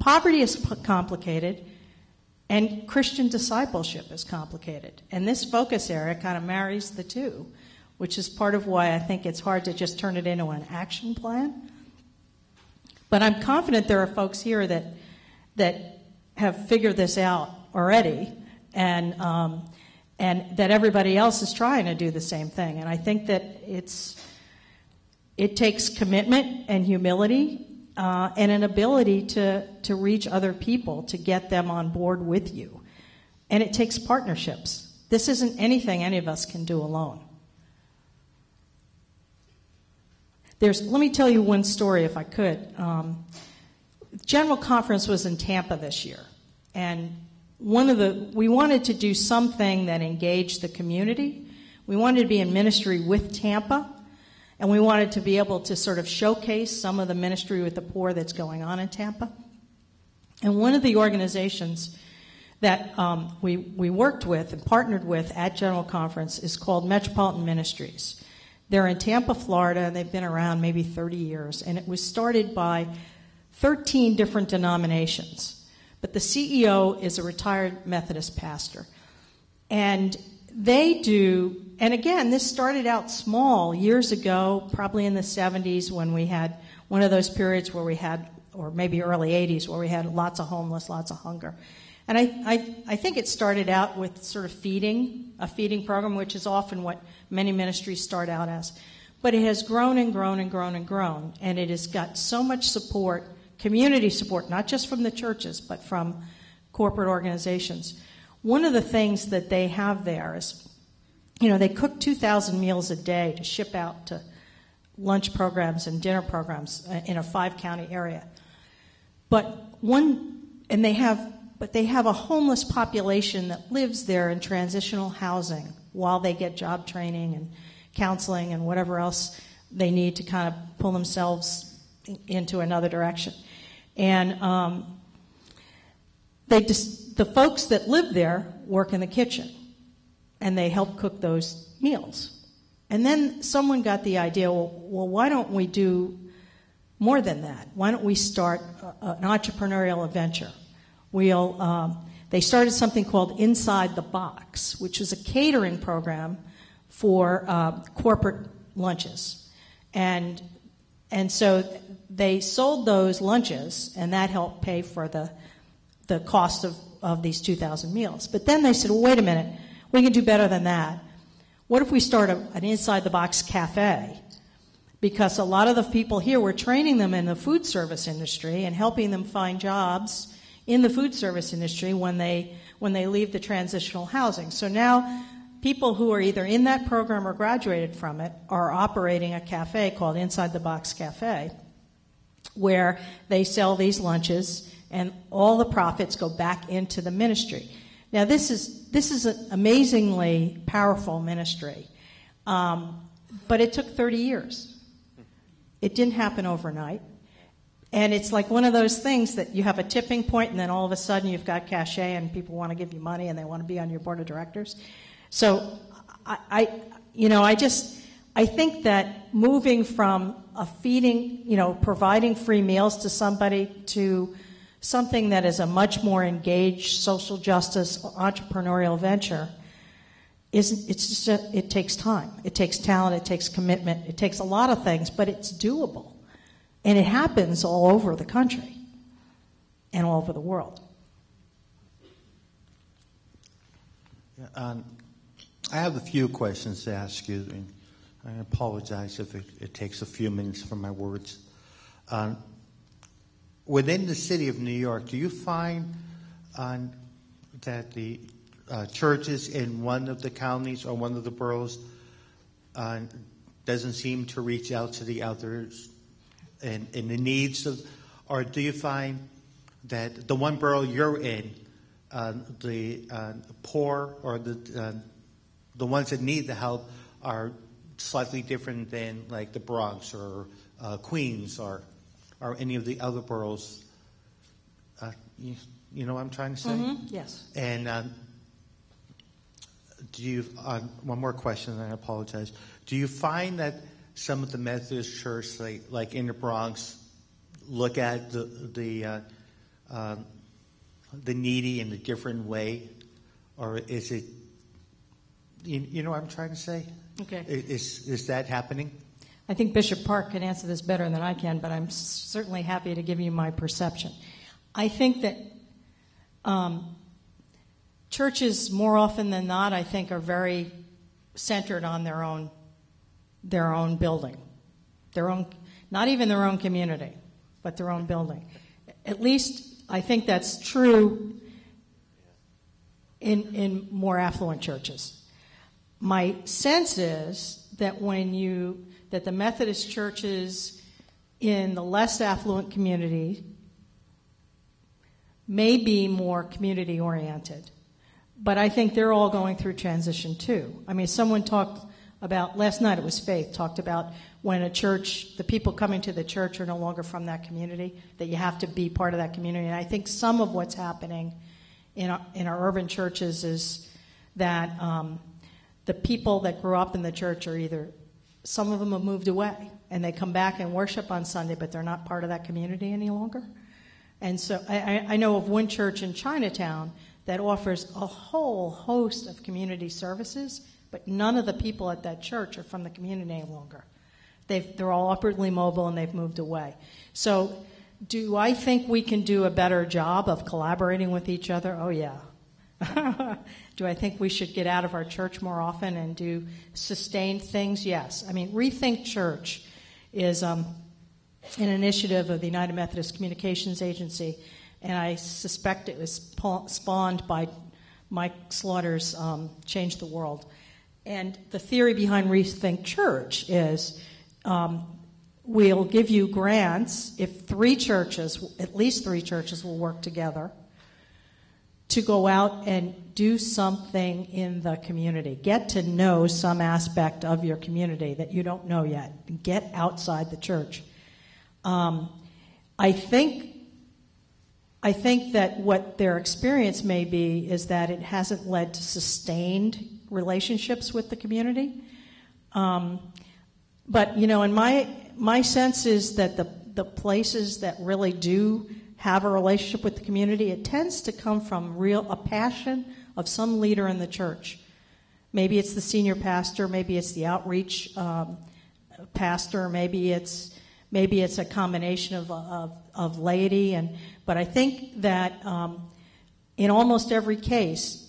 poverty is complicated, and Christian discipleship is complicated. And this focus area kind of marries the two, which is part of why I think it's hard to just turn it into an action plan. But I'm confident there are folks here that have figured this out already, and that everybody else is trying to do the same thing. And I think that it takes commitment and humility and an ability to reach other people, to get them on board with you. And it takes partnerships. This isn't anything any of us can do alone. Let me tell you one story, if I could. General Conference was in Tampa this year, and we wanted to do something that engaged the community. We wanted to be in ministry with Tampa, and we wanted to be able to sort of showcase some of the ministry with the poor that's going on in Tampa. And one of the organizations that we worked with and partnered with at General Conference is called Metropolitan Ministries. They're in Tampa, Florida, and they've been around maybe 30 years. And it was started by 13 different denominations. But the CEO is a retired Methodist pastor. And they do, and again, this started out small years ago, probably in the 70s when we had one of those periods where we had, or maybe early 80s, where we had lots of homeless, lots of hunger. And I think it started out with sort of a feeding program, which is often what many ministries start out as. But it has grown and grown and grown and grown, and it has got so much support, community support, not just from the churches, but from corporate organizations. One of the things that they have there is, they cook 2,000 meals a day to ship out to lunch programs and dinner programs in a 5-county area. But they have a homeless population that lives there in transitional housing while they get job training and counseling and whatever else they need to kind of pull themselves into another direction. And the folks that live there work in the kitchen, and they help cook those meals. And then someone got the idea, well, why don't we do more than that? Why don't we start an entrepreneurial venture? They started something called Inside the Box, which was a catering program for corporate lunches. And so they sold those lunches, and that helped pay for the cost of these 2,000 meals. But then they said, well, wait a minute, we can do better than that. What if we start an Inside-the-Box cafe? Because a lot of the people here, we're training them in the food service industry and helping them find jobs in the food service industry when they leave the transitional housing. So now people who are either in that program or graduated from it are operating a cafe called Inside the Box Cafe, where they sell these lunches and all the profits go back into the ministry. Now this is an amazingly powerful ministry, but it took 30 years. It didn't happen overnight. And it's like one of those things that you have a tipping point, and then all of a sudden you've got cachet and people want to give you money and they want to be on your board of directors. So I think that moving from a feeding, providing free meals to somebody to something that is a much more engaged social justice entrepreneurial venture it takes time. It takes talent. It takes commitment. It takes a lot of things, but it's doable. And it happens all over the country and all over the world. I have a few questions to ask you, and I apologize if it takes a few minutes for my words. Within the city of New York, do you find that the churches in one of the counties or one of the boroughs doesn't seem to reach out to the others and the needs of, or do you find that the one borough you're in, the poor or the ones that need the help are slightly different than like the Bronx or Queens or any of the other boroughs? You know what I'm trying to say? Mm-hmm. Yes. And do you? One more question, and I apologize. Do you find that some of the Methodist church, like in the Bronx, look at the the needy in a different way, or is it? You know what I'm trying to say? Okay. Is that happening? I think Bishop Park can answer this better than I can, but I'm certainly happy to give you my perception. I think that churches, more often than not, I think, are very centered on their own building, not even their own community, but their own building. At least I think that's true in more affluent churches. My sense is that that the Methodist churches in the less affluent community may be more community oriented, but I think they're all going through transition too. I mean, someone talked about, last night it was Faith, talked about when a church, the people coming to the church are no longer from that community, that you have to be part of that community. And I think some of what's happening in our urban churches is that the people that grew up in the church are either, some of them have moved away and they come back and worship on Sunday, but they're not part of that community any longer. And so I know of one church in Chinatown that offers a whole host of community services, but none of the people at that church are from the community any longer. They're all upwardly mobile and they've moved away. So do I think we can do a better job of collaborating with each other? Oh, yeah. Do I think we should get out of our church more often and do sustained things? Yes. I mean, Rethink Church is an initiative of the United Methodist Communications Agency, and I suspect it was spawned by Mike Slaughter's Change the World. And the theory behind Rethink Church is we'll give you grants if at least three churches will work together to go out and do something in the community. Get to know some aspect of your community that you don't know yet. Get outside the church. I think that what their experience may be is that it hasn't led to sustained relationships with the community. But, you know, and my sense is that the places that really do have a relationship with the community, it tends to come from a passion of some leader in the church. Maybe it's the senior pastor, maybe it's the outreach pastor, maybe it's a combination of laity, but I think that in almost every case,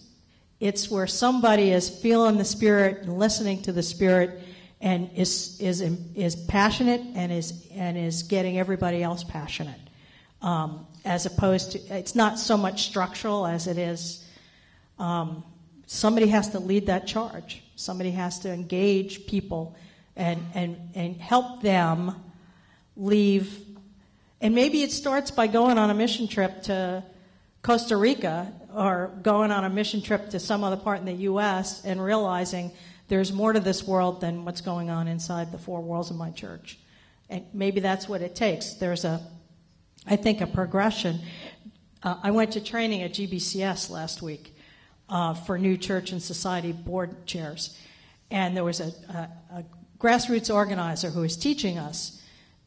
it's where somebody is feeling the Spirit and listening to the Spirit and is passionate and is getting everybody else passionate. As opposed to, it's not so much structural as it is somebody has to lead that charge. Somebody has to engage people and help them leave. And maybe it starts by going on a mission trip to Costa Rica or going on a mission trip to some other part in the U.S. and realizing there's more to this world than what's going on inside the four walls of my church. And maybe that's what it takes. There's I think, a progression. I went to training at GBCS last week for new church and society board chairs. And there was a grassroots organizer who was teaching us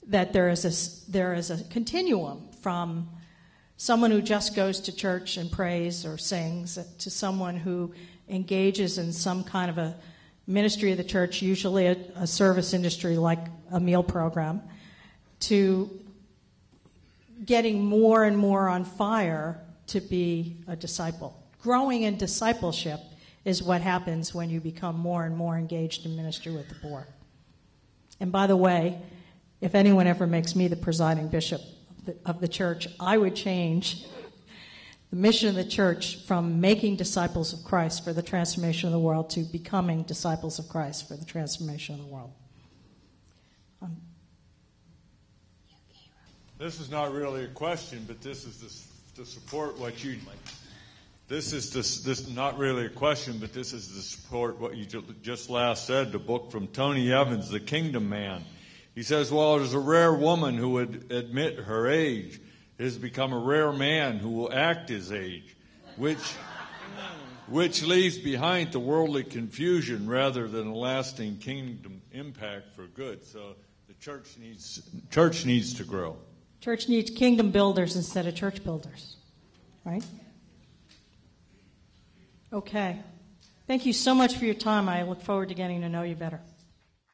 that there is a continuum from someone who just goes to church and prays or sings to someone who engages in some kind of a ministry of the church, usually a service industry like a meal program, to getting more and more on fire to be a disciple. Growing in discipleship is what happens when you become more and more engaged in ministry with the poor. And by the way, if anyone ever makes me the presiding bishop of the church, I would change the mission of the church from making disciples of Christ for the transformation of the world to becoming disciples of Christ for the transformation of the world. This is not really a question, but this is to support what you. This is not really a question, but this is to support what you just last said. The book from Tony Evans, The Kingdom Man. He says, "Well, it is a rare woman who would admit her age. It has become a rare man who will act his age, which leaves behind the worldly confusion rather than a lasting kingdom impact for good." So the church needs to grow. Church needs kingdom builders instead of church builders, right? Okay. Thank you so much for your time. I look forward to getting to know you better.